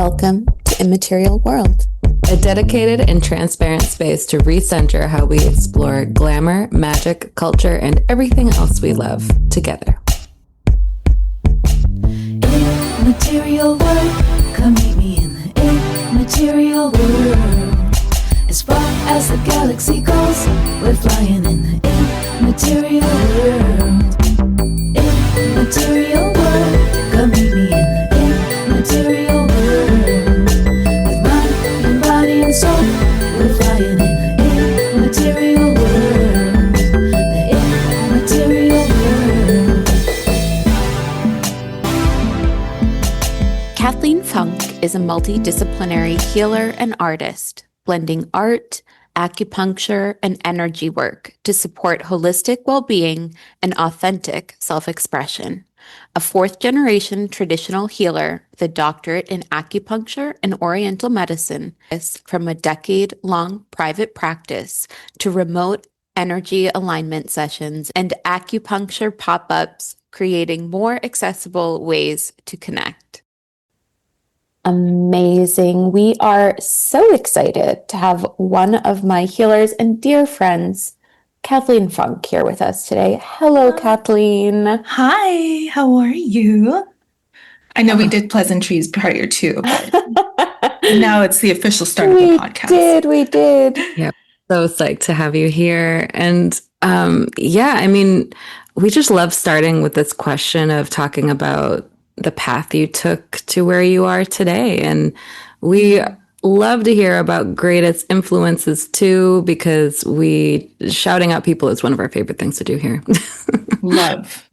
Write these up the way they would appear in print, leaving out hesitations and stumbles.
Welcome to Immaterial World, a dedicated and transparent space to recenter how we explore glamour, magic, culture, and everything else we love together. Immaterial world, come meet me in the immaterial world. As far as the galaxy goes, we're flying in the immaterial world. Immaterial world, come meet me in the immaterial world. With mind and body and soul, we're flying in the immaterial world. The immaterial world. Kathleen Funk is a multidisciplinary healer and artist, blending art, acupuncture, and energy work to support holistic well-being and authentic self-expression. A fourth-generation traditional healer with a doctorate in acupuncture and oriental medicine, from a decade-long private practice to remote energy alignment sessions and acupuncture pop-ups, creating more accessible ways to connect. Amazing. We are so excited to have one of my healers and dear friends, Kathleen Funk, here with us today. Hello, Kathleen. Hi, how are you? I know we did pleasantries prior to, but now it's the official start of the podcast. We did. Yep. So psyched to have you here. And we just love starting with this question of talking about the path you took to where you are today. And we love to hear about greatest influences too, because shouting out people is one of our favorite things to do here. Love.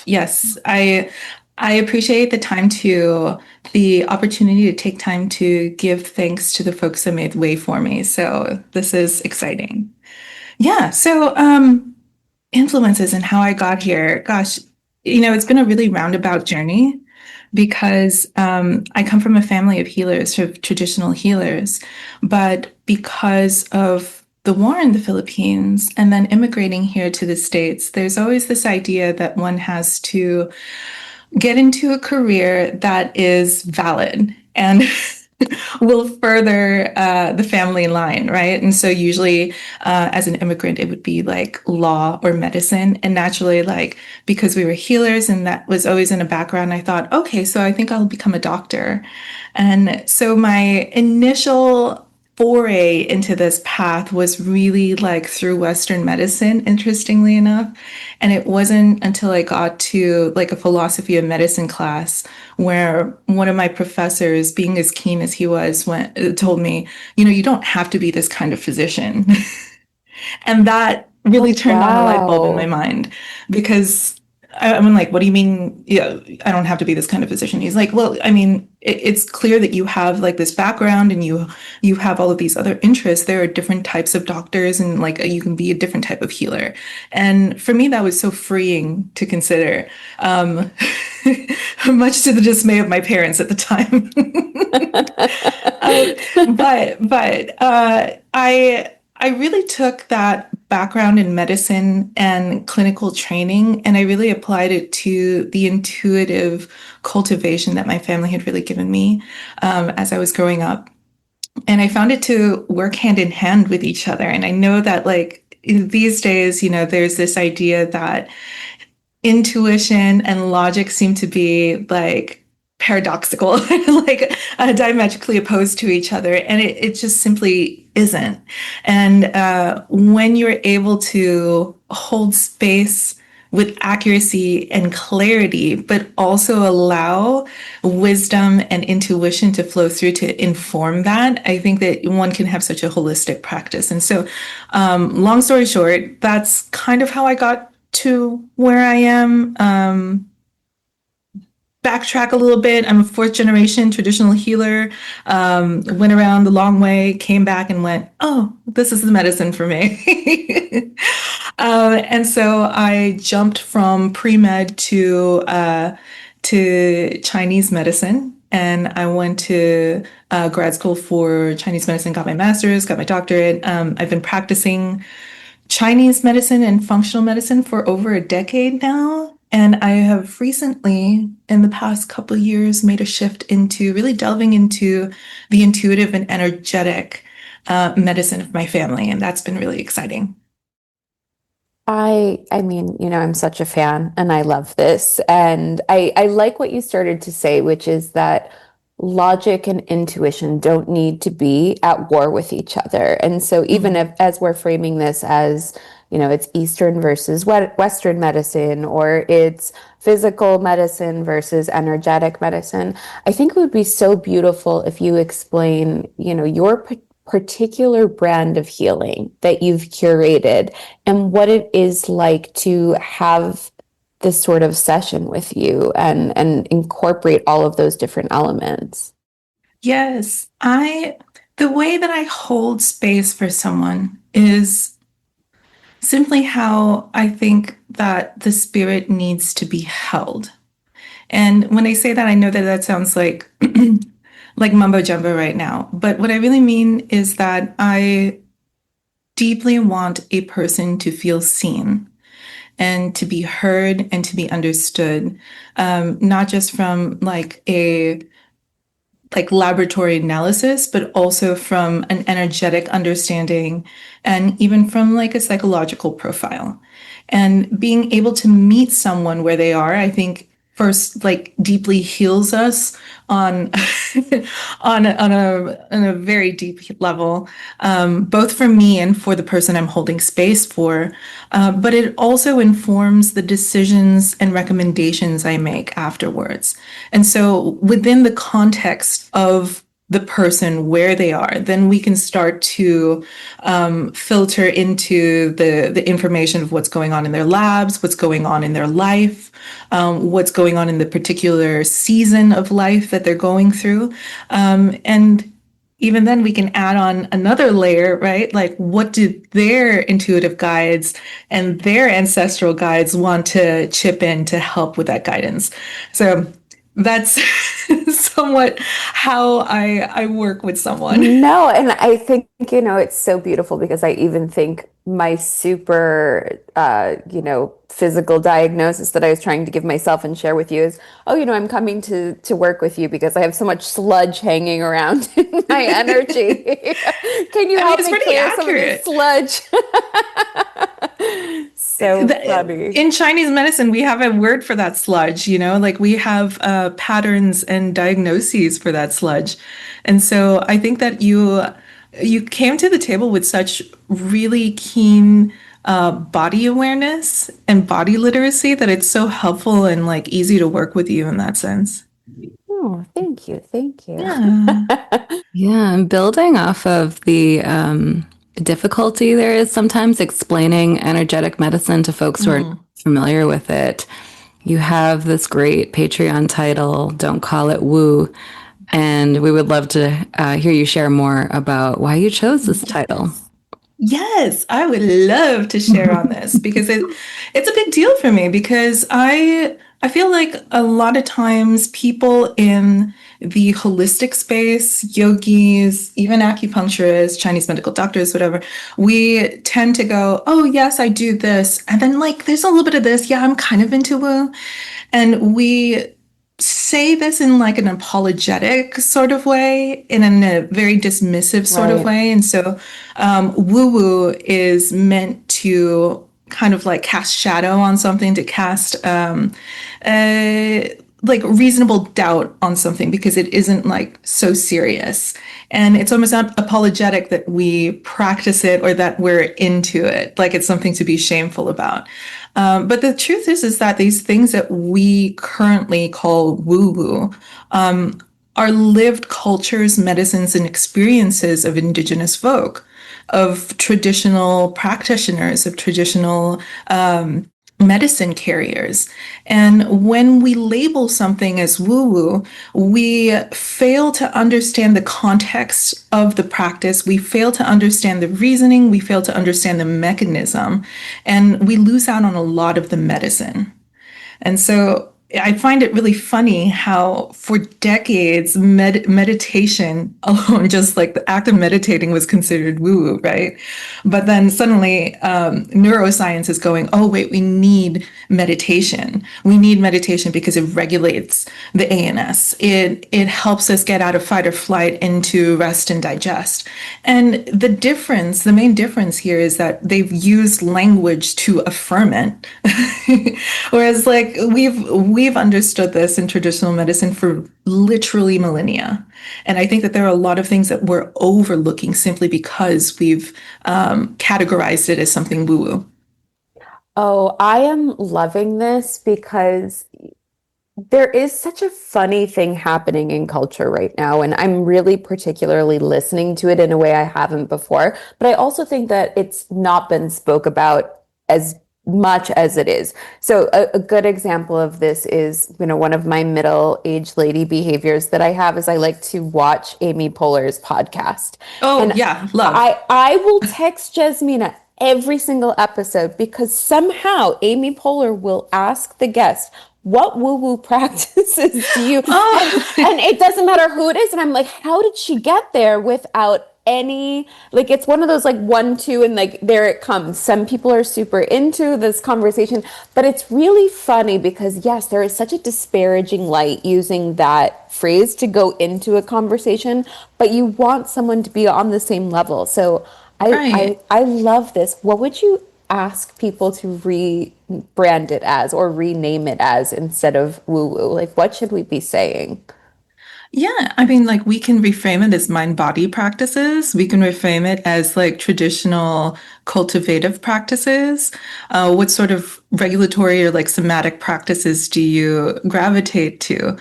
Yes, I appreciate the opportunity to take time to give thanks to the folks that made the way for me. So this is exciting. Yeah. So influences and how I got here. Gosh, it's been a really roundabout journey because I come from a family of healers, sort of traditional healers, but because of the war in the Philippines and then immigrating here to the States, there's always this idea that one has to get into a career that is valid and will further the family line, right? And so usually as an immigrant, it would be like law or medicine. And naturally, because we were healers and that was always in a background, I thought, okay, so I think I'll become a doctor. And so my initial foray into this path was really through Western medicine, interestingly enough. And it wasn't until I got to a philosophy of medicine class where one of my professors, being as keen as he was, told me, you don't have to be this kind of physician. And that really turned on a light bulb in my mind, because I'm like, what do you mean? I don't have to be this kind of physician. He's like, well, it's clear that you have this background and you have all of these other interests. There are different types of doctors and you can be a different type of healer. And for me, that was so freeing to consider, much to the dismay of my parents at the time. But I really took that background in medicine and clinical training, and I really applied it to the intuitive cultivation that my family had really given me as I was growing up. And I found it to work hand in hand with each other. And I know that these days, there's this idea that intuition and logic seem to be paradoxical, diametrically opposed to each other. And it just simply isn't. And when you're able to hold space with accuracy and clarity, but also allow wisdom and intuition to flow through to inform that, I think that one can have such a holistic practice. And so, long story short, that's kind of how I got to where I am. Backtrack a little bit. I'm a fourth generation traditional healer. Went around the long way, came back and went, oh, this is the medicine for me. And so I jumped from pre-med to Chinese medicine. And I went to grad school for Chinese medicine, got my master's, got my doctorate. I've been practicing Chinese medicine and functional medicine for over a decade now. And I have recently, in the past couple of years, made a shift into really delving into the intuitive and energetic medicine of my family. And that's been really exciting. I mean, I'm such a fan and I love this. And I like what you started to say, which is that logic and intuition don't need to be at war with each other. And so even if, as we're framing this as, it's Eastern versus Western medicine, or it's physical medicine versus energetic medicine, I think it would be so beautiful if you explain, your particular brand of healing that you've curated and what it is like to have this sort of session with you and incorporate all of those different elements. Yes, the way that I hold space for someone is simply how I think that the spirit needs to be held. And when I say that, I know that that sounds like like mumbo jumbo right now. But what I really mean is that I deeply want a person to feel seen and to be heard and to be understood, not just from like a laboratory analysis, but also from an energetic understanding and even from like a psychological profile. And being able to meet someone where they are, I think first like deeply heals us on on a very deep level, both for me and for the person I'm holding space for. But it also informs the decisions and recommendations I make afterwards. And so within the context of the person where they are, then we can start to filter into the information of what's going on in their labs, what's going on in their life, what's going on in the particular season of life that they're going through. And even then we can add on another layer, right? Like what do their intuitive guides and their ancestral guides want to chip in to help with that guidance? So that's somewhat how I work with someone. No, and I think, it's so beautiful because I even think my super, physical diagnosis that I was trying to give myself and share with you is, oh, I'm coming to work with you because I have so much sludge hanging around in my energy. Can you help it's me pretty clear some of accurate. this sludge? So funny. In Chinese medicine, we have a word for that sludge, like we have patterns and diagnoses for that sludge. And so I think that you came to the table with such really keen body awareness and body literacy that it's so helpful and like easy to work with you in that sense. Oh, thank you. Thank you. Yeah. Yeah, and building off of the difficulty there is sometimes explaining energetic medicine to folks who are familiar with it. You have this great Patreon title, Don't Call It Woo. And we would love to hear you share more about why you chose this title. Yes, I would love to share on this because it's a big deal for me because I feel like a lot of times people in the holistic space, yogis, even acupuncturists, Chinese medical doctors, whatever, we tend to go, oh yes, I do this. And then like there's a little bit of this. Yeah, I'm kind of into woo. And we say this in like an apologetic sort of way, in a very dismissive sort of way. And so woo-woo is meant to kind of like cast shadow on something, to cast like reasonable doubt on something because it isn't like so serious. And it's almost not apologetic that we practice it or that we're into it, like it's something to be shameful about. But the truth is that these things that we currently call woo-woo are lived cultures, medicines, and experiences of indigenous folk, of traditional practitioners, of traditional medicine carriers. And when we label something as woo-woo, we fail to understand the context of the practice. We fail to understand the reasoning. We fail to understand the mechanism. And we lose out on a lot of the medicine. And so I find it really funny how for decades meditation alone, just like the act of meditating, was considered woo-woo, right? But then suddenly neuroscience is going, oh wait, we need meditation. We need meditation because it regulates the ANS. It helps us get out of fight or flight into rest and digest. And the main difference here is that they've used language to affirm it. Whereas like we've understood this in traditional medicine for literally millennia. And I think that there are a lot of things that we're overlooking simply because we've categorized it as something woo-woo. Oh, I am loving this because there is such a funny thing happening in culture right now, and I'm really particularly listening to it in a way I haven't before. But I also think that it's not been spoke about as much as it is. So a good example of this is, one of my middle-aged lady behaviors that I have is I like to watch Amy Poehler's podcast. Oh, And yeah, love. I will text Jasmina every single episode because somehow Amy Poehler will ask the guest, what woo-woo practices do you and it doesn't matter who it is, and I'm like, how did she get there without any, like, it's one of those like 1, 2 and like there it comes. Some people are super into this conversation, but it's really funny because yes, there is such a disparaging light using that phrase to go into a conversation, but you want someone to be on the same level. So Right. I love this. What would you ask people to rebrand it as or rename it as instead of woo woo? Like, what should we be saying? Yeah, I mean, like we can reframe it as mind-body practices. We can reframe it as like traditional cultivative practices. What sort of regulatory or like somatic practices do you gravitate to?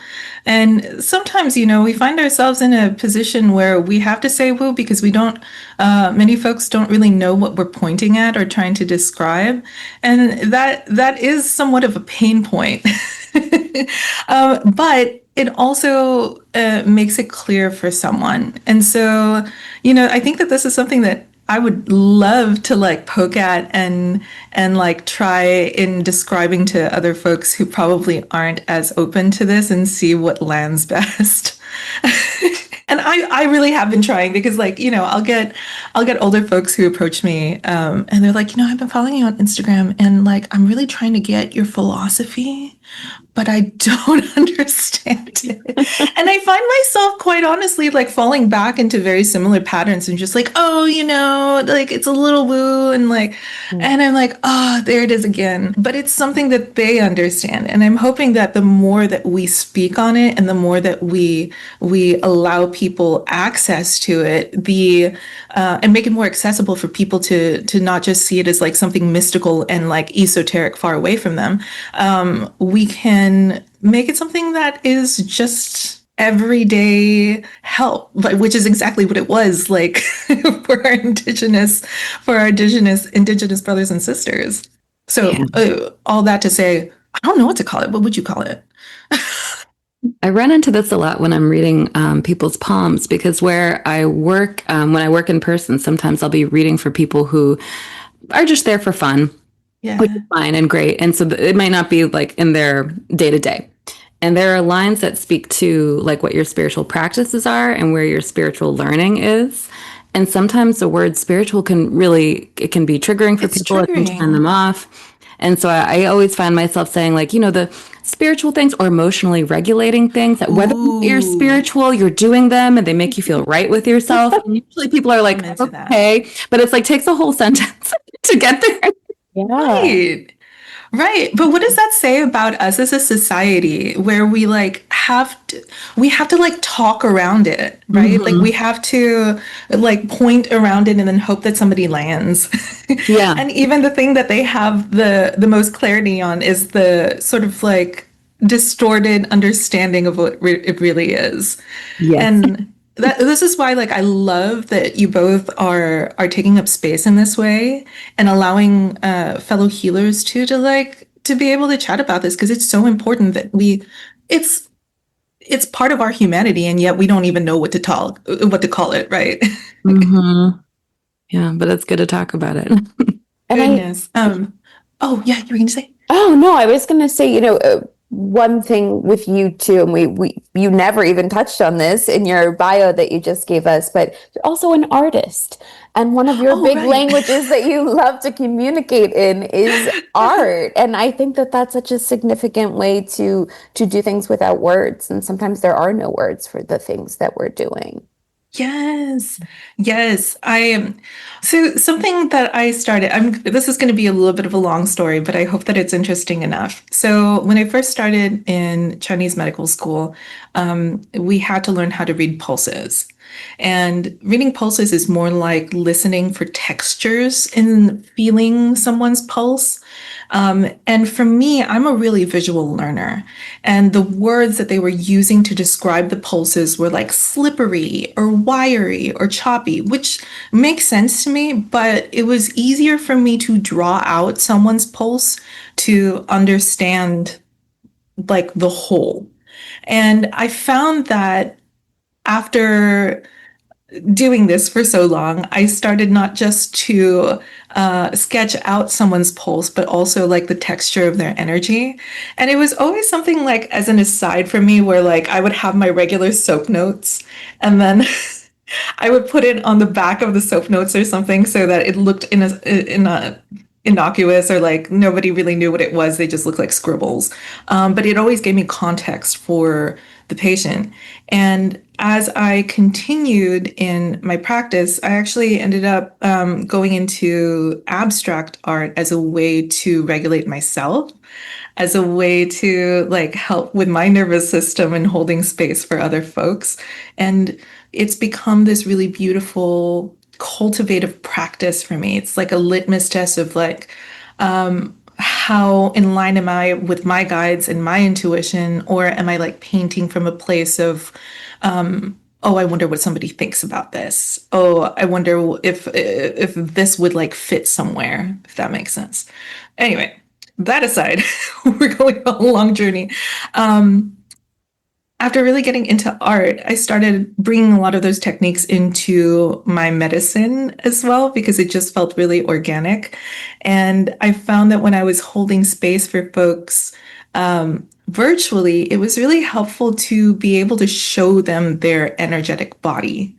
And sometimes, we find ourselves in a position where we have to say woo because we don't, many folks don't really know what we're pointing at or trying to describe. And that is somewhat of a pain point. But it also makes it clear for someone. And so, I think that this is something that I would love to like poke at and like try in describing to other folks who probably aren't as open to this and see what lands best. And I really have been trying because like, I'll get older folks who approach me and they're like, I've been following you on Instagram and like I'm really trying to get your philosophy, but I don't understand it. And I find myself quite honestly like falling back into very similar patterns and just like, oh, like it's a little woo and like, and I'm like, oh, there it is again. But it's something that they understand. And I'm hoping that the more that we speak on it and the more that we allow people access to it, and make it more accessible for people to not just see it as like something mystical and like esoteric far away from them, we can make it something that is just everyday help, which is exactly what it was like for our indigenous brothers and sisters. So all that to say, I don't know what to call it. What would you call it? I run into this a lot when I'm reading people's palms because where I work, when I work in person, sometimes I'll be reading for people who are just there for fun, which is fine and great. And so it might not be like in their day to day. And there are lines that speak to like what your spiritual practices are and where your spiritual learning is. And sometimes the word spiritual it can be triggering for people. It can turn them off. And so I always find myself saying like, the spiritual things or emotionally regulating things that whether you're spiritual, you're doing them and they make you feel right with yourself. And usually people are like, okay, but it's like takes a whole sentence to get there. Yeah. Right. But what does that say about us as a society where we like have to like talk around it, right? Mm-hmm. Like we have to like point around it and then hope that somebody lands. Yeah. And even the thing that they have the most clarity on is the sort of like distorted understanding of what it really is. Yes. And this is why like I love that you both are taking up space in this way and allowing fellow healers to be able to chat about this because it's so important that it's part of our humanity and yet we don't even know what to call it, right? Mm-hmm. Yeah, but it's good to talk about it. Goodness. Oh yeah, you were gonna say? Oh no, I was going to say, one thing with you too, and you never even touched on this in your bio that you just gave us, but you're also an artist. And one of your Oh, big right. languages that you love to communicate in is art. And I think that that's such a significant way to do things without words. And sometimes there are no words for the things that we're doing. Yes, yes. I am. So something that I started, this is going to be a little bit of a long story, but I hope that it's interesting enough. So when I first started in Chinese medical school, we had to learn how to read pulses. And reading pulses is more like listening for textures and feeling someone's pulse. And for me, I'm a really visual learner. And the words that they were using to describe the pulses were like slippery or wiry or choppy, which makes sense to me, but it was easier for me to draw out someone's pulse to understand like the whole. And I found that after doing this for so long, I started not just to sketch out someone's pulse, but also like the texture of their energy. And it was always something like as an aside for me, where like I would have my regular soap notes and then I would put it on the back of the soap notes or something so that it looked in a innocuous, or like nobody really knew what it was. They just looked like scribbles. But it always gave me context for the patient. And as I continued in my practice, I actually ended up going into abstract art as a way to regulate myself, as a way to like help with my nervous system and holding space for other folks. And it's become this really beautiful cultivative practice for me. It's like a litmus test of like, how in line am I with my guides and my intuition, or am I like painting from a place of, oh, I wonder what somebody thinks about this. Oh, I wonder if this would like fit somewhere, if that makes sense. Anyway, that aside, we're going on a long journey. After really getting into art, I started bringing a lot of those techniques into my medicine as well, because it just felt really organic. And I found that when I was holding space for folks virtually, it was really helpful to be able to show them their energetic body.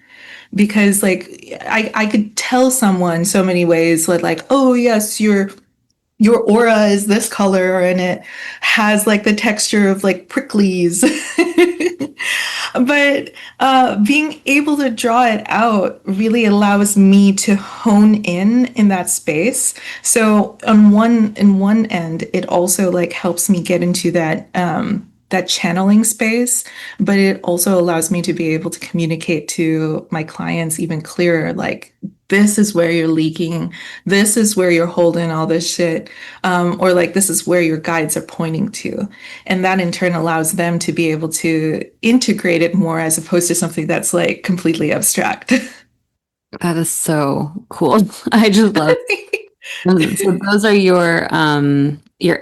Because like I could tell someone so many ways like, oh yes, your aura is this color and it has like the texture of like pricklies. But being able to draw it out really allows me to hone in that space. So in one end, it also like helps me get into that channeling space, but it also allows me to be able to communicate to my clients even clearer, like, this is where you're leaking, this is where you're holding all this shit, or like, this is where your guides are pointing to. And that in turn allows them to be able to integrate it more, as opposed to something that's like completely abstract. That is so cool. I just love it. So those are your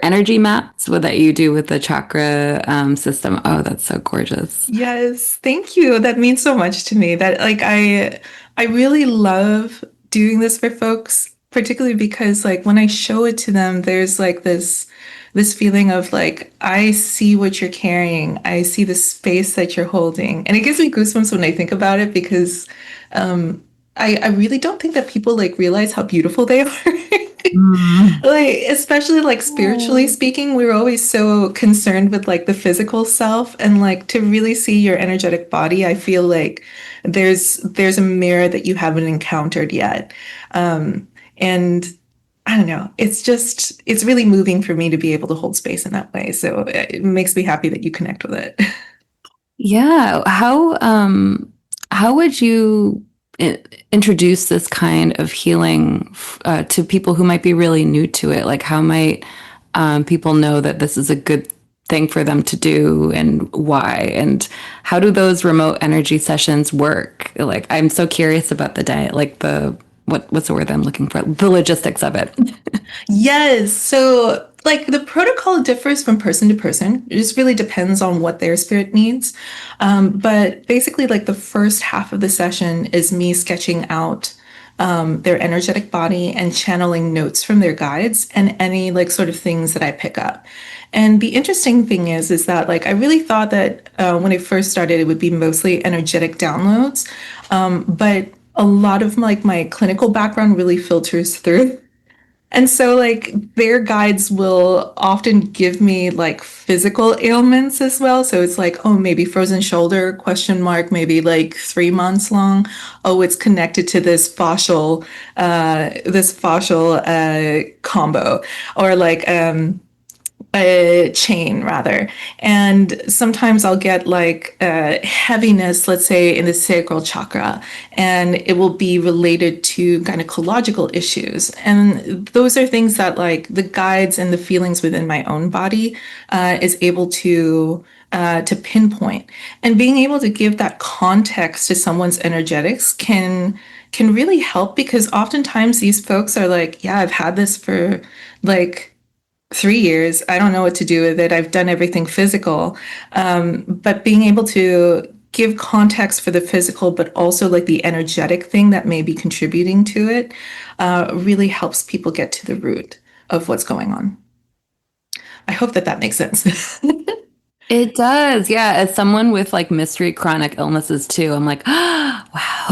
energy maps that you do with the chakra system. Oh, that's so gorgeous. Yes, thank you. That means so much to me. That like I really love doing this for folks, particularly because like when I show it to them, there's like this feeling of like, I see what you're carrying. I see the space that you're holding. And it gives me goosebumps when I think about it, because I really don't think that people like realize how beautiful they are. Like, especially like spiritually speaking, we were always so concerned with like the physical self, and like to really see your energetic body, I feel like there's a mirror that you haven't encountered yet. And I don't know, it's really moving for me to be able to hold space in that way. So it makes me happy that you connect with it. Yeah. How would you introduce this kind of healing to people who might be really new to it? Like, how might people know that this is a good thing for them to do, and why? And how do those remote energy sessions work? Like, I'm so curious about the diet, like what's the word I'm looking for? The logistics of it. Yes. So like the protocol differs from person to person. It just really depends on what their spirit needs. But basically like the first half of the session is me sketching out their energetic body and channeling notes from their guides and any like sort of things that I pick up. And the interesting thing is that like I really thought that when I first started, it would be mostly energetic downloads, but a lot of like my clinical background really filters through. And so like their guides will often give me like physical ailments as well. So it's like, oh, maybe frozen shoulder, question mark, maybe like 3 months long. Oh, it's connected to this fascial combo, or like a chain rather. And sometimes I'll get like heaviness, let's say in the sacral chakra, and it will be related to gynecological issues. And those are things that like the guides and the feelings within my own body is able to pinpoint. And being able to give that context to someone's energetics can really help, because oftentimes these folks are like, yeah, I've had this for like 3 years. I don't know what to do with it. I've done everything physical. But being able to give context for the physical, but also like the energetic thing that may be contributing to it, really helps people get to the root of what's going on. I hope that makes sense. It does. Yeah. As someone with like mystery chronic illnesses too, I'm like, oh, wow.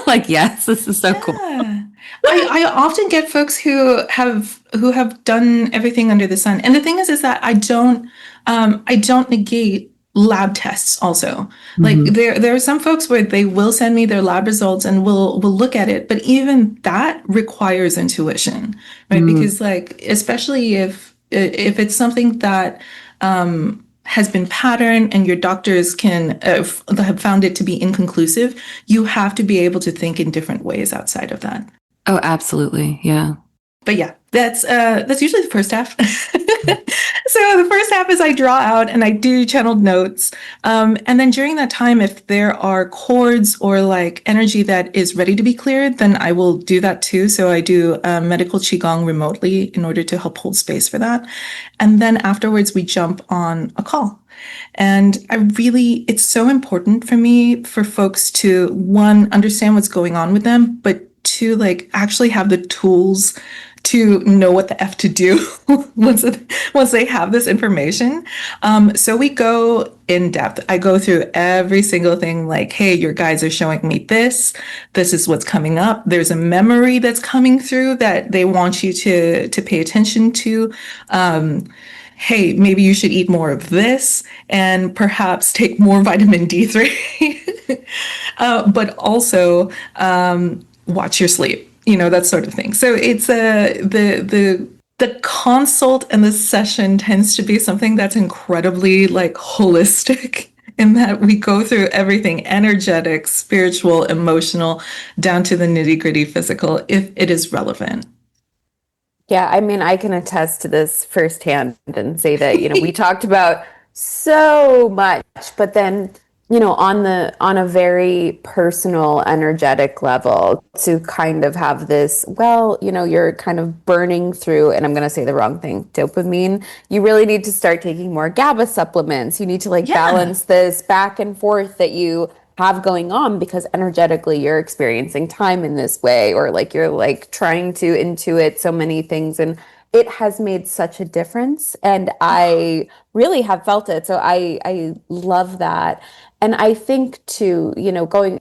Like, yes, this is so cool. Yeah. I often get folks who have done everything under the sun. And the thing is that I don't negate lab tests also. Like there are some folks where they will send me their lab results and we'll look at it, but even that requires intuition, right? Because like, especially if it's something that has been patterned and your doctors can have found it to be inconclusive, you have to be able to think in different ways outside of that. Oh, absolutely. Yeah. But yeah, that's usually the first half. So the first half is I draw out and I do channeled notes. And then during that time, if there are chords or like energy that is ready to be cleared, then I will do that too. So I do medical qigong remotely in order to help hold space for that. And then afterwards, we jump on a call. And it's so important for me for folks to, one, understand what's going on with them, but two, like actually have the tools to know what the F to do once they have this information. So we go in depth. I go through every single thing like, hey, your guides are showing me this. This is what's coming up. There's a memory that's coming through that they want you to pay attention to. Hey, maybe you should eat more of this and perhaps take more vitamin D3, but also watch your sleep. That sort of thing. So it's the consult and the session tends to be something that's incredibly like holistic, in that we go through everything energetic, spiritual, emotional, down to the nitty-gritty physical, if it is relevant. Yeah, I mean, I can attest to this firsthand and say that, we talked about so much, but then on a very personal, energetic level, to kind of have this, you're kind of burning through, and I'm going to say the wrong thing, dopamine. You really need to start taking more GABA supplements. You need to balance this back and forth that you have going on, because energetically you're experiencing time in this way, or like you're like trying to intuit so many things, and it has made such a difference, and I really have felt it. So I love that. And I think too, going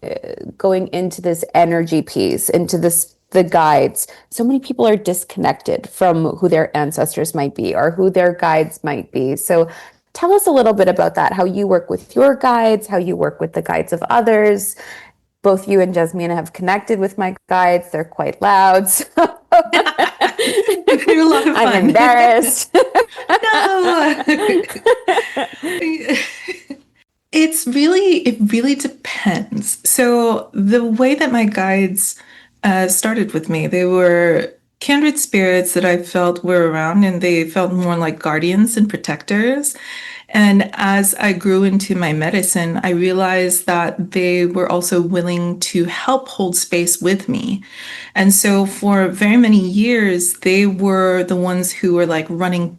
into this energy piece, into the guides, so many people are disconnected from who their ancestors might be or who their guides might be. So tell us a little bit about that, how you work with your guides, how you work with the guides of others. Both you and Jasmine have connected with my guides. They're quite loud. So They're a lot of fun. I'm embarrassed. No. It really depends. So the way that my guides started with me, they were kindred spirits that I felt were around, and they felt more like guardians and protectors. And as I grew into my medicine, I realized that they were also willing to help hold space with me. And so for very many years, they were the ones who were like running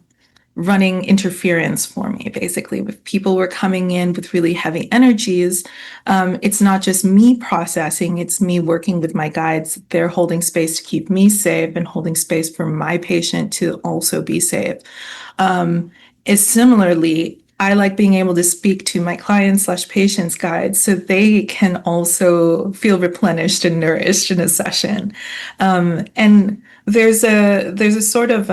running interference for me. Basically, if people were coming in with really heavy energies, it's not just me processing, it's me working with my guides. They're holding space to keep me safe and holding space for my patient to also be safe. Is similarly, I like being able to speak to my clients slash patients guides so they can also feel replenished and nourished in a session. And there's a sort of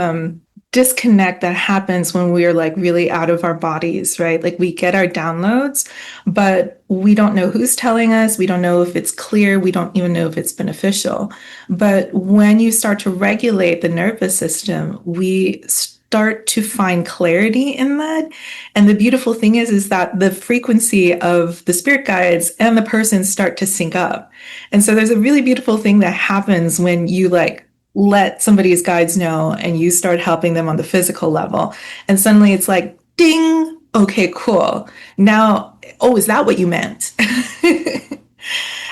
disconnect that happens when we're like really out of our bodies, right? Like we get our downloads, but we don't know who's telling us. We don't know if it's clear. We don't even know if it's beneficial. But when you start to regulate the nervous system, we start to find clarity in that. And the beautiful thing is that the frequency of the spirit guides and the person start to sync up. And so there's a really beautiful thing that happens when you like let somebody's guides know and you start helping them on the physical level. And suddenly it's like, ding, okay, cool. Now, oh, is that what you meant?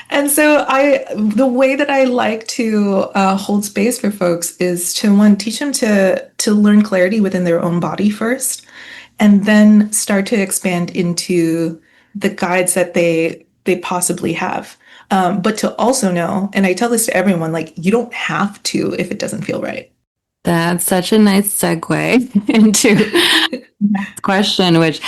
And so the way that I like to hold space for folks is to one, teach them to learn clarity within their own body first, and then start to expand into the guides that they possibly have. But to also know, and I tell this to everyone, like you don't have to if it doesn't feel right. That's such a nice segue into the next question, which,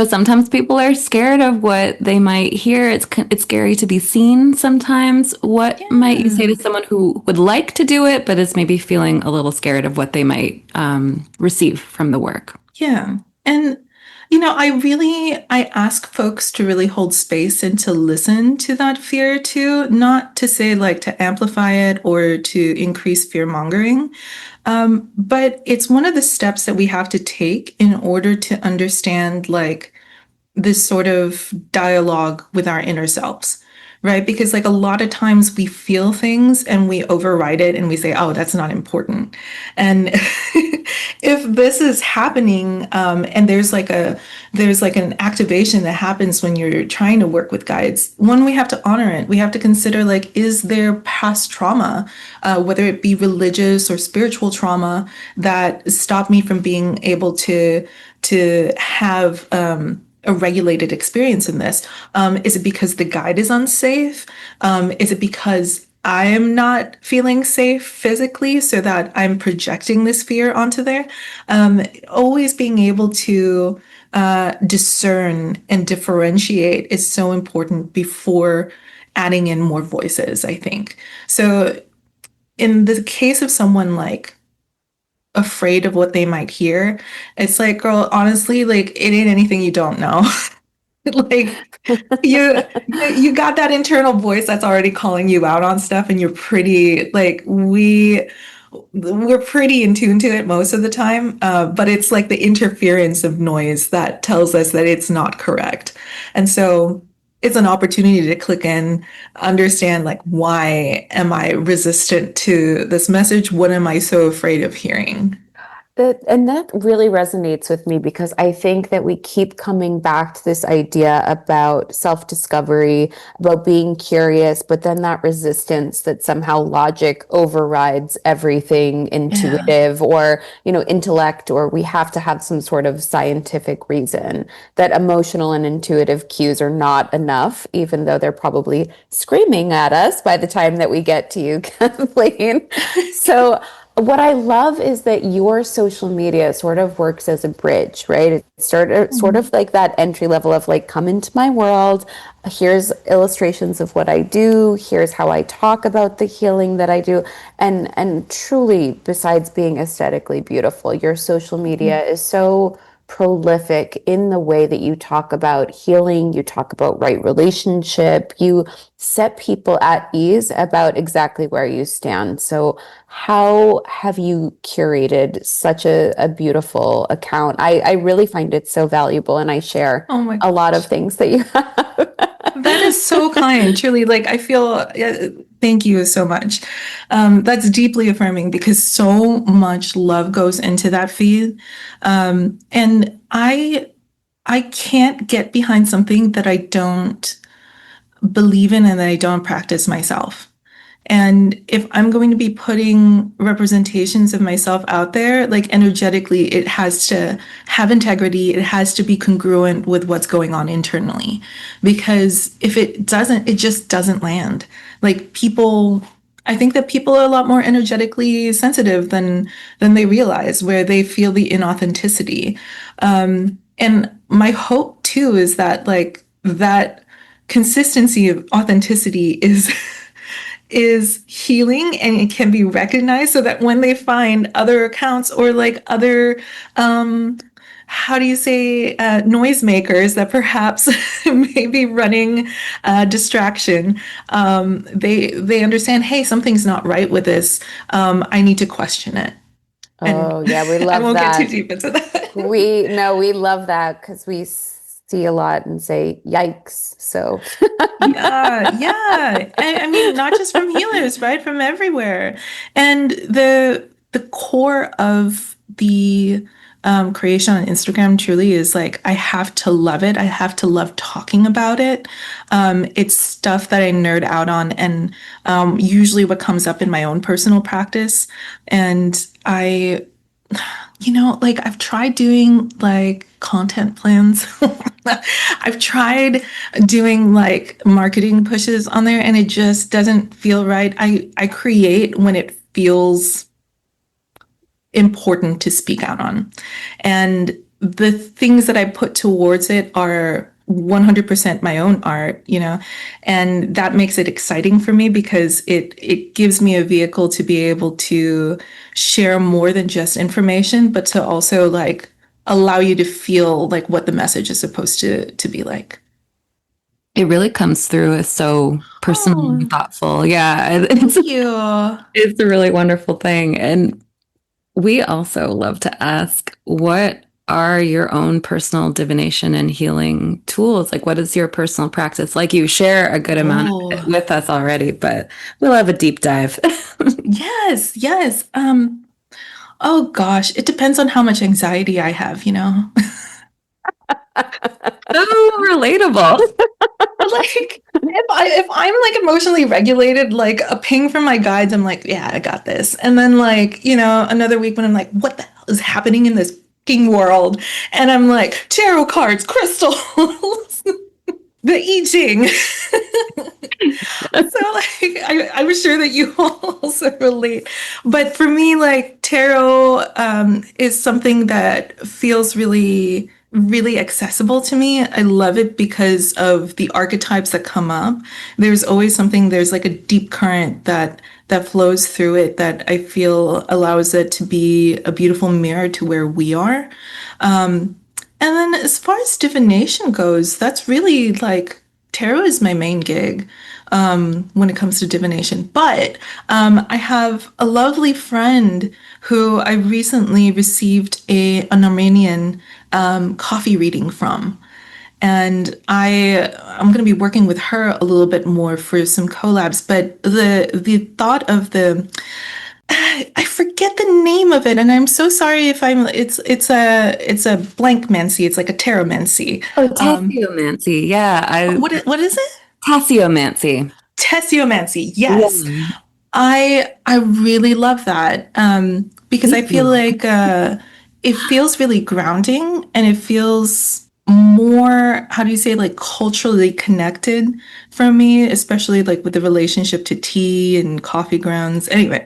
sometimes people are scared of what they might hear. It's scary to be seen sometimes. What might you say to someone who would like to do it, but is maybe feeling a little scared of what they might receive from the work? Yeah. And I ask folks to really hold space and to listen to that fear too, not to say like to amplify it or to increase fear mongering. But it's one of the steps that we have to take in order to understand like this sort of dialogue with our inner selves, right? Because like a lot of times we feel things and we override it and we say, oh, that's not important. And if this is happening, and there's like an activation that happens when you're trying to work with guides, one, we have to honor it. We have to consider like, is there past trauma, whether it be religious or spiritual trauma, that stopped me from being able to have a regulated experience in this? Is it because the guide is unsafe? Is it because I am not feeling safe physically so that I'm projecting this fear onto there? Always being able to discern and differentiate is so important before adding in more voices, I think. So in the case of someone like afraid of what they might hear, it's like, girl, honestly, like it ain't anything you don't know. Like you got that internal voice that's already calling you out on stuff, and you're pretty like we're pretty in tune to it most of the time, but it's like the interference of noise that tells us that it's not correct. And so it's an opportunity to click in, understand like, why am I resistant to this message? What am I so afraid of hearing? And that really resonates with me because I think that we keep coming back to this idea about self-discovery, about being curious, but then that resistance that somehow logic overrides everything intuitive or, intellect, or we have to have some sort of scientific reason, that emotional and intuitive cues are not enough, even though they're probably screaming at us by the time that we get to you, Kathleen. So what I love is that your social media sort of works as a bridge, right? It's sort of like that entry level of like, come into my world. Here's illustrations of what I do. Here's how I talk about the healing that I do. And truly, besides being aesthetically beautiful, your social media is so prolific in the way that you talk about healing, you talk about right relationship, you set people at ease about exactly where you stand. So how have you curated such a beautiful account? I really find it so valuable, and I share a lot of things that you have. That is so kind, truly. Like I feel, thank you so much. That's deeply affirming because so much love goes into that feed. And I can't get behind something that I don't believe in and that I don't practice myself. And if I'm going to be putting representations of myself out there, like energetically, it has to have integrity. It has to be congruent with what's going on internally. Because if it doesn't, it just doesn't land. Like people, I think that people are a lot more energetically sensitive than they realize, where they feel the inauthenticity. And my hope too is that like that consistency of authenticity is healing and it can be recognized so that when they find other accounts or like other how do you say noisemakers that perhaps may be running distraction, they understand, hey, something's not right with this. I need to question it. Oh, yeah, we I love won't get that. too deep into that. We love that because we see a lot and say, yikes. So, Yeah. I mean, not just from healers, right? From everywhere. And the core of the creation on Instagram truly is like, I have to love it. I have to love talking about it. It's stuff that I nerd out on, and usually what comes up in my own personal practice. And like I've tried doing like content plans. I've tried doing like marketing pushes on there and it just doesn't feel right. I create when it feels important to speak out on. And the things that I put towards it are 100% my own art, and that makes it exciting for me because it gives me a vehicle to be able to share more than just information, but to also like allow you to feel like what the message is supposed to be like. It really comes through as so personal and thoughtful. Yeah, Thank you. it's a really wonderful thing. And we also love to ask, what are your own personal divination and healing tools? Like, what is your personal practice? Like, you share a good amount of it with us already, but we'll have a deep dive. Yes. Oh gosh, it depends on how much anxiety I have, So relatable. Like if I'm like emotionally regulated, like a ping from my guides, I'm like, yeah, I got this. And then like, another week when I'm like, what the hell is happening in this fucking world? And I'm like, tarot cards, crystals, the I Ching. So like I'm sure that you all also relate. But for me, like tarot is something that feels really, really accessible to me. I love it because of the archetypes that come up. There's always something, there's like a deep current that flows through it that I feel allows it to be a beautiful mirror to where we are. And then as far as divination goes, that's really like tarot is my main gig when it comes to divination. But I have a lovely friend who I recently received an Armenian coffee reading from. And I'm going to be working with her a little bit more for some collabs. But the thought of I forget the name of it, and I'm so sorry if it's a blank mancy. It's like a taromancy. Oh, tasseomancy. Yeah. What is it? Tasseomancy. Tesseomancy. Yes. Yeah. I really love that because I feel like it feels really grounding and it feels more, how do you say, like culturally connected for me, especially like with the relationship to tea and coffee grounds. Anyway,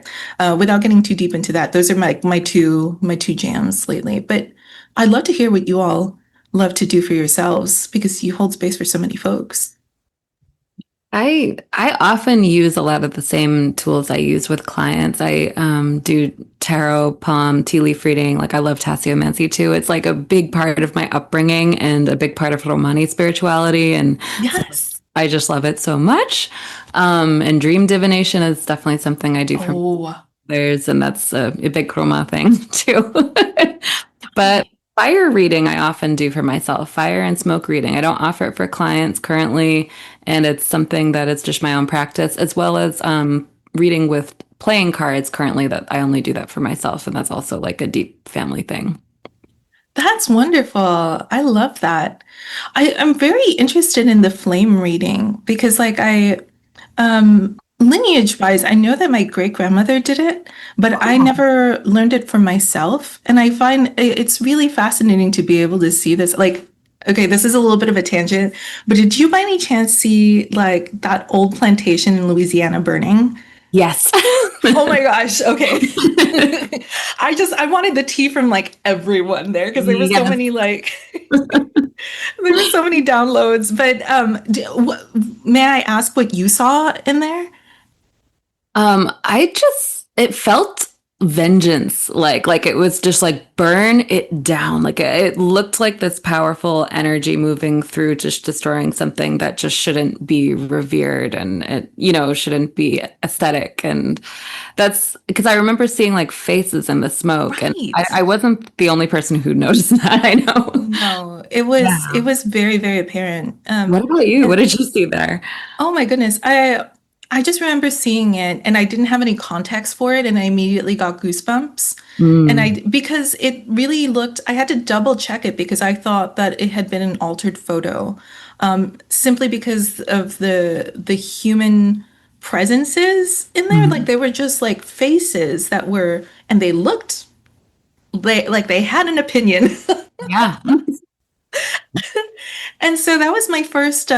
without getting too deep into that, those are my two jams lately. But I'd love to hear what you all love to do for yourselves because you hold space for so many folks. I often use a lot of the same tools I use with clients. I do tarot, palm, tea leaf reading. Like I love tasseomancy too. It's like a big part of my upbringing and a big part of Romani spirituality. And yes, I just love it so much. And dream divination is definitely something I do for others, and that's a big Roma thing too. But fire reading I often do for myself, fire and smoke reading. I don't offer it for clients currently, and it's something that it's just my own practice, as well as reading with playing cards currently that I only do that for myself, and that's also like a deep family thing. That's wonderful. I love that. I'm very interested in the flame reading because like Lineage wise, I know that my great grandmother did it, but I never learned it for myself. And I find it's really fascinating to be able to see this. Like, okay, this is a little bit of a tangent, but did you by any chance see like that old plantation in Louisiana burning? Yes. Oh my gosh. Okay. I wanted the tea from like everyone there because there were so Yes. many like there were so many downloads. But may I ask what you saw in there? It felt vengeance, like it was just like burn it down. Like it looked like this powerful energy moving through, just destroying something that just shouldn't be revered and it, shouldn't be aesthetic. And that's because I remember seeing like faces in the smoke, and Right. I wasn't the only person who noticed that. I know. No, it was very, very apparent. What about you? What did you see there? Oh my goodness. I just remember seeing it and I didn't have any context for it and I immediately got goosebumps. And because it really looked, I had to double check it because I thought that it had been an altered photo, simply because of the human presences in there. Like they were just like faces that were, and they looked like they had an opinion. Yeah. And so that was my first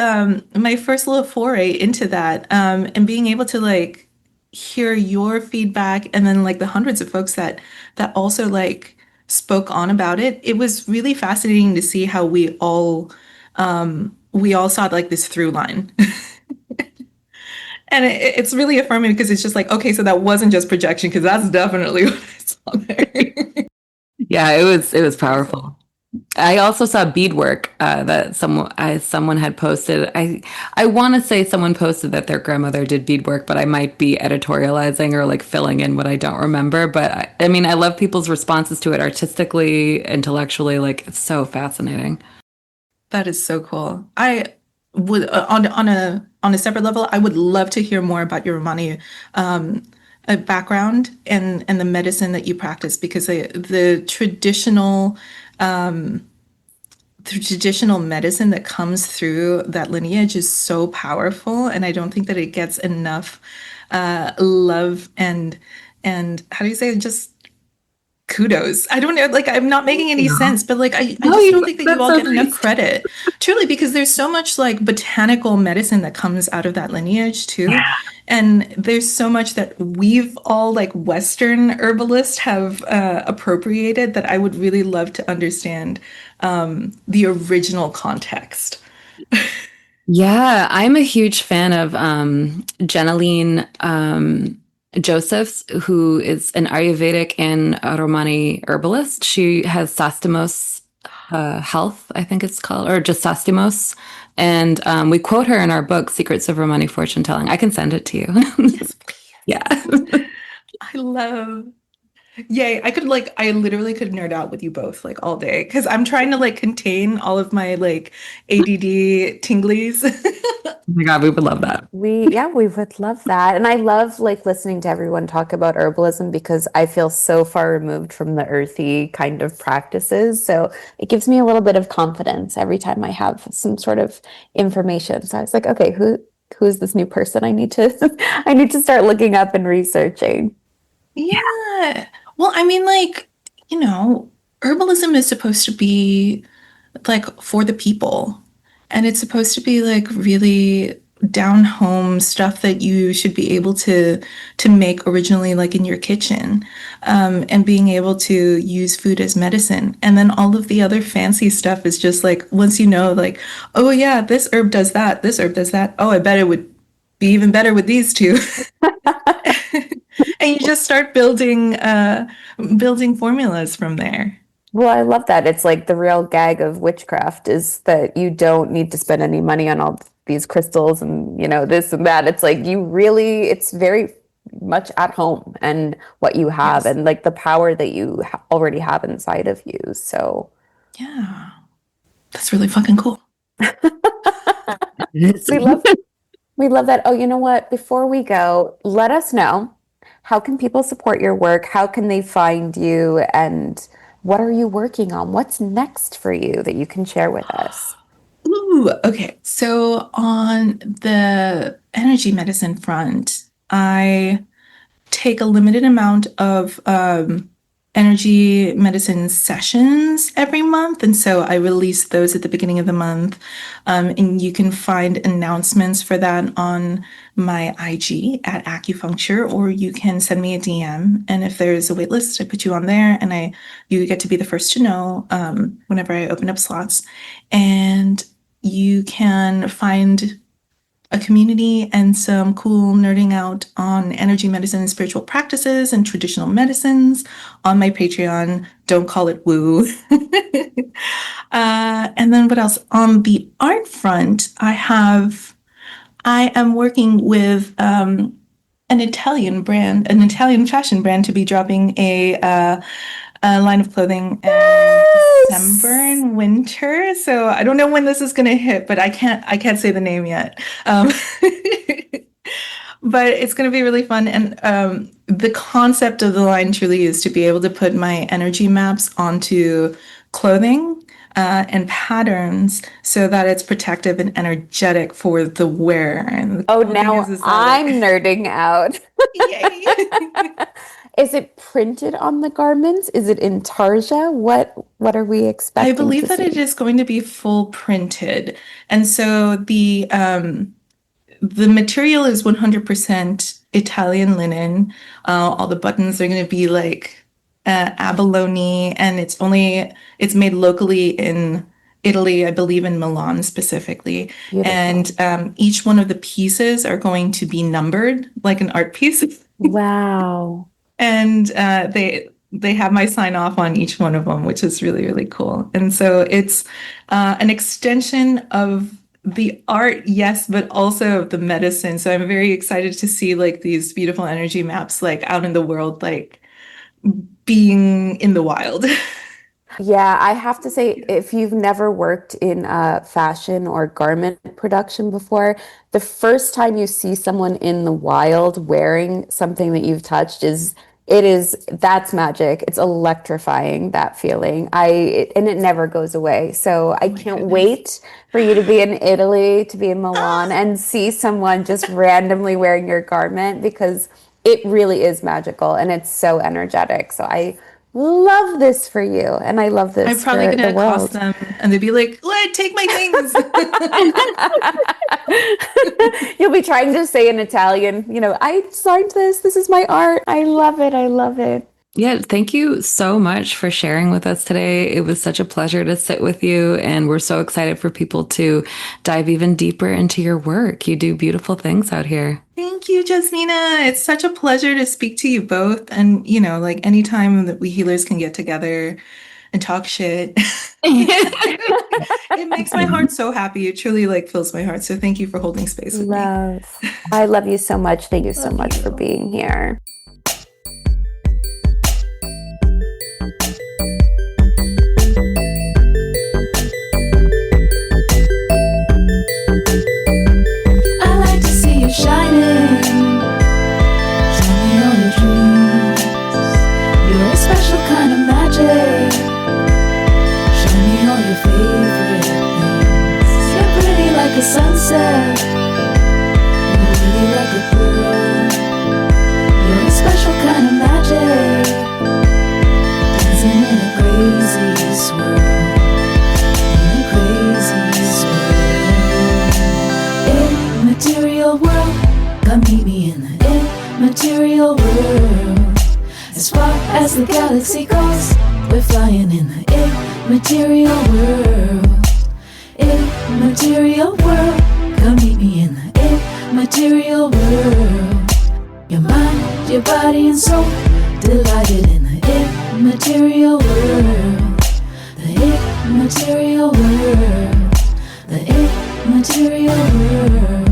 little foray into that, and being able to like hear your feedback and then like the hundreds of folks that also like spoke on about it. It was really fascinating to see how we all saw like this through line. And it's really affirming because it's just like, okay, so that wasn't just projection, because that's definitely what I saw there. Yeah, it was powerful. I also saw beadwork that someone had posted. I want to say someone posted that their grandmother did beadwork, but I might be editorializing or like filling in what I don't remember. But I mean, I love people's responses to it artistically, intellectually. Like it's so fascinating. That is so cool. I would on a separate level, I would love to hear more about your Romani background and the medicine that you practice, because the traditional medicine that comes through that lineage is so powerful, and I don't think that it gets enough love and how do you say it? Just kudos. I don't know, like I'm not making any sense, but like I No, just don't think that that's you all so get enough nice. credit. Truly, because there's so much like botanical medicine that comes out of that lineage too. Yeah. And there's so much that we've all like Western herbalists have appropriated that I would really love to understand the original context. Yeah, I'm a huge fan of Jenaline Josephs, who is an Ayurvedic and a Romani herbalist. She has Sastimos Health, I think it's called, or just Sastimos. And we quote her in our book, Secrets of Romani Fortune Telling. I can send it to you. Yes, please. Yeah. I love. Yay, I literally could nerd out with you both like all day because I'm trying to like contain all of my like ADD tinglies. Oh my God, we would love that. We would love that. And I love like listening to everyone talk about herbalism because I feel so far removed from the earthy kind of practices. So it gives me a little bit of confidence every time I have some sort of information. So I was like, okay, who's this new person I need to I need to start looking up and researching. Yeah. Well, I mean, like, herbalism is supposed to be like for the people. And it's supposed to be like really down home stuff that you should be able to make originally like in your kitchen, and being able to use food as medicine. And then all of the other fancy stuff is just like once like, oh yeah, this herb does that, this herb does that. Oh, I bet it would be even better with these two. And you just start building formulas from there. Well, I love that. It's like the real gag of witchcraft is that you don't need to spend any money on all these crystals and, this and that. It's like it's very much at home and what you have, Yes. and like the power that you already have inside of you. So Yeah. That's really fucking cool. we love that. Oh, you know what? Before we go, let us know, how can people support your work? How can they find you? And what are you working on? What's next for you that you can share with us? Ooh, okay. So on the energy medicine front, I take a limited amount of energy medicine sessions every month. And so I release those at the beginning of the month. And you can find announcements for that on my IG at acupuncture, or you can send me a DM. And if there's a wait list, I put you on there, and you get to be the first to know whenever I open up slots. And you can find a community and some cool nerding out on energy medicine and spiritual practices and traditional medicines on my Patreon. Don't call it woo. And then what else? On the art front, I am working with an Italian fashion brand, to be dropping a line of clothing in December and winter. So I don't know when this is going to hit, but I can't say the name yet. But it's going to be really fun. And the concept of the line truly is to be able to put my energy maps onto clothing and patterns so that it's protective and energetic for the wearer. And Oh, now I'm nerding out. Yay. Is it printed on the garments? Is it intarsia? What are we expecting? I believe to that see? it is going to be full printed. And so the material is 100% Italian linen. All the buttons are going to be like abalone, and it's made locally in Italy, I believe in Milan specifically. Beautiful. And each one of the pieces are going to be numbered like an art piece. Wow. And they have my sign off on each one of them, which is really, really cool. And so it's an extension of the art, yes, but also of the medicine. So I'm very excited to see like these beautiful energy maps like out in the world, like being in the wild. Yeah, I have to say, if you've never worked in fashion or garment production before, the first time you see someone in the wild wearing something that you've touched that's magic. It's electrifying, that feeling. And it never goes away. So I can't wait for you to be in Italy, to be in Milan, and see someone just randomly wearing your garment, because it really is magical and it's so energetic. So I love this for you, and I love this I'm probably for going to the world. accost them, and they'd be like, "What? Take my things." You'll be trying to say in Italian, I designed this. This is my art. I love it. I love it. Yeah, thank you so much for sharing with us today. It was such a pleasure to sit with you, and we're so excited for people to dive even deeper into your work. You do beautiful things out here. Thank you, Jasmina. It's such a pleasure to speak to you both. And, like anytime that we healers can get together and talk shit, it makes my heart so happy. It truly like fills my heart. So thank you for holding space with me. I love you so much. Thank you so much for being here. I like to see you shining. Show me all your dreams. You're a special kind of magic. Show me all your favorite things. You're pretty like a sunset. You're really like a pearl. You're a special kind of magic. Dancing in a crazy swirl. In a crazy swirl. Immaterial world, come meet me in the immaterial world. As far as the galaxy goes, we're flying in the immaterial world. Immaterial world, come meet me in the immaterial world. Your mind, your body and soul, delighted in the immaterial world. The immaterial world. The immaterial world.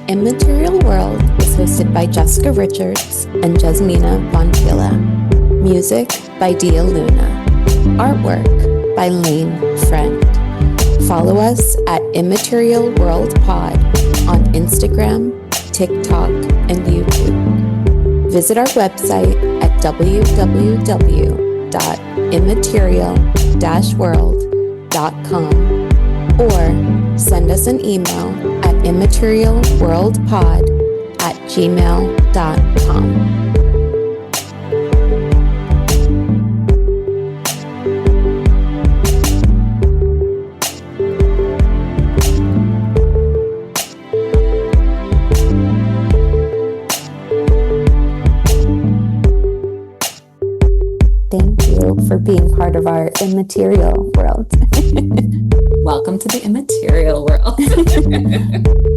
Immaterial World is hosted by Jessica Richards and Jasmina Bonfila. Music by Dia Luna. Artwork by Lane Friend. Follow us at Immaterial World Pod on Instagram, TikTok, and YouTube. Visit our website at www.immaterial-world.com or send us an email at immaterialworldpod gmail.com. Thank you for being part of our immaterial world. Welcome to the immaterial world.